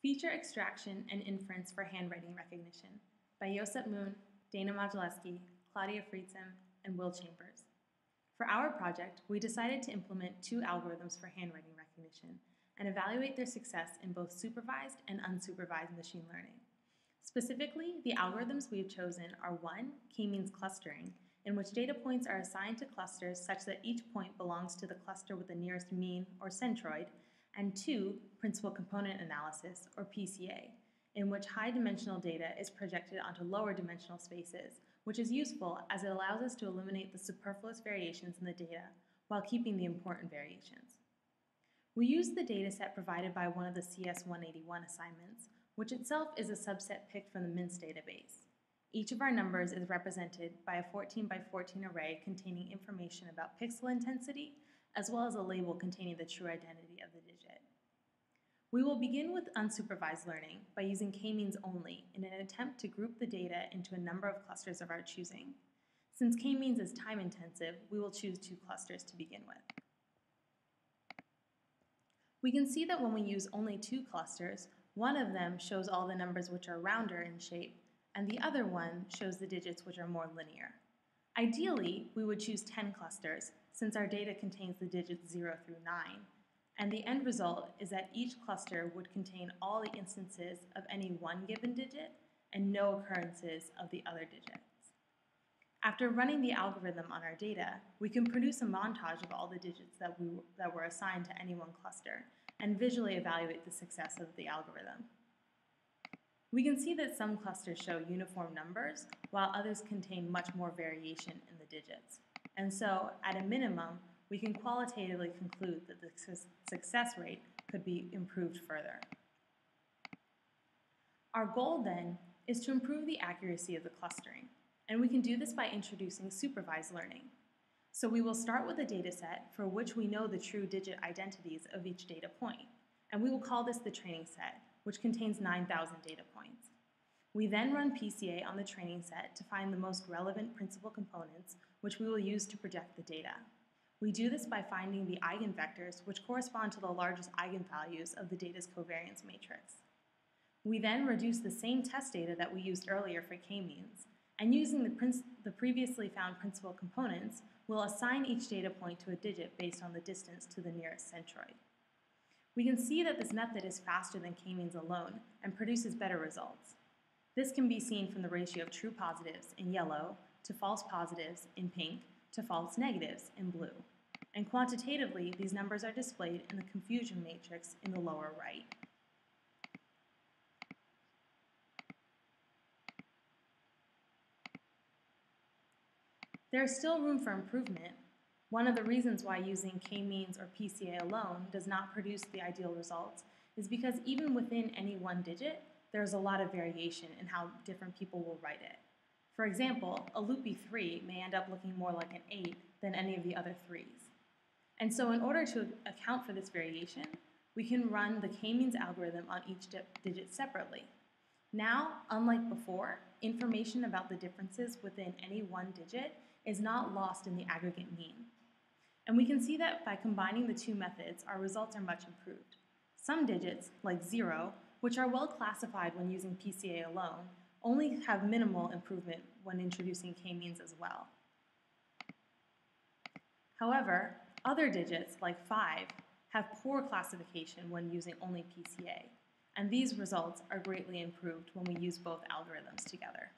Feature Extraction and Inference for Handwriting Recognition by Josep Moon, Dana Modzelewski, Claudia Friedsam, and Will Chambers. For our project, we decided to implement two algorithms for handwriting recognition and evaluate their success in both supervised and unsupervised machine learning. Specifically, the algorithms we have chosen are 1. K-means clustering, in which data points are assigned to clusters such that each point belongs to the cluster with the nearest mean or centroid, and 2. Principal component analysis, or PCA, in which high-dimensional data is projected onto lower-dimensional spaces, which is useful as it allows us to eliminate the superfluous variations in the data while keeping the important variations. We use the dataset provided by one of the CS181 assignments, which itself is a subset picked from the MINCE database. Each of our numbers is represented by a 14 by 14 array containing information about pixel intensity, as well as a label containing the true identity of the digit. We will begin with unsupervised learning by using k-means only in an attempt to group the data into a number of clusters of our choosing. Since k-means is time-intensive, we will choose 2 clusters to begin with. We can see that when we use only 2 clusters, one of them shows all the numbers which are rounder in shape, and the other one shows the digits which are more linear. Ideally, we would choose 10 clusters, since our data contains the digits 0 through 9, and the end result is that each cluster would contain all the instances of any one given digit and no occurrences of the other digits. After running the algorithm on our data, we can produce a montage of all the digits that were assigned to any one cluster and visually evaluate the success of the algorithm. We can see that some clusters show uniform numbers, while others contain much more variation in the digits. And so, at a minimum, we can qualitatively conclude that the success rate could be improved further. Our goal, then, is to improve the accuracy of the clustering, and we can do this by introducing supervised learning. So we will start with a dataset for which we know the true digit identities of each data point, and we will call this the training set, which contains 9,000 data points. We then run PCA on the training set to find the most relevant principal components, which we will use to project the data. We do this by finding the eigenvectors, which correspond to the largest eigenvalues of the data's covariance matrix. We then reduce the same test data that we used earlier for k-means, and using the previously found principal components, we'll assign each data point to a digit based on the distance to the nearest centroid. We can see that this method is faster than k-means alone and produces better results. This can be seen from the ratio of true positives in yellow to false positives in pink to false negatives in blue. And quantitatively, these numbers are displayed in the confusion matrix in the lower right. There is still room for improvement. One of the reasons why using k-means or PCA alone does not produce the ideal results is because even within any one digit, there's a lot of variation in how different people will write it. For example, a loopy 3 may end up looking more like an 8 than any of the other 3s. And so in order to account for this variation, we can run the k-means algorithm on each digit separately. Now, unlike before, information about the differences within any one digit is not lost in the aggregate mean. And we can see that by combining the two methods, our results are much improved. Some digits, like 0, which are well classified when using PCA alone, only have minimal improvement when introducing k-means as well. However, other digits, like 5, have poor classification when using only PCA, and these results are greatly improved when we use both algorithms together.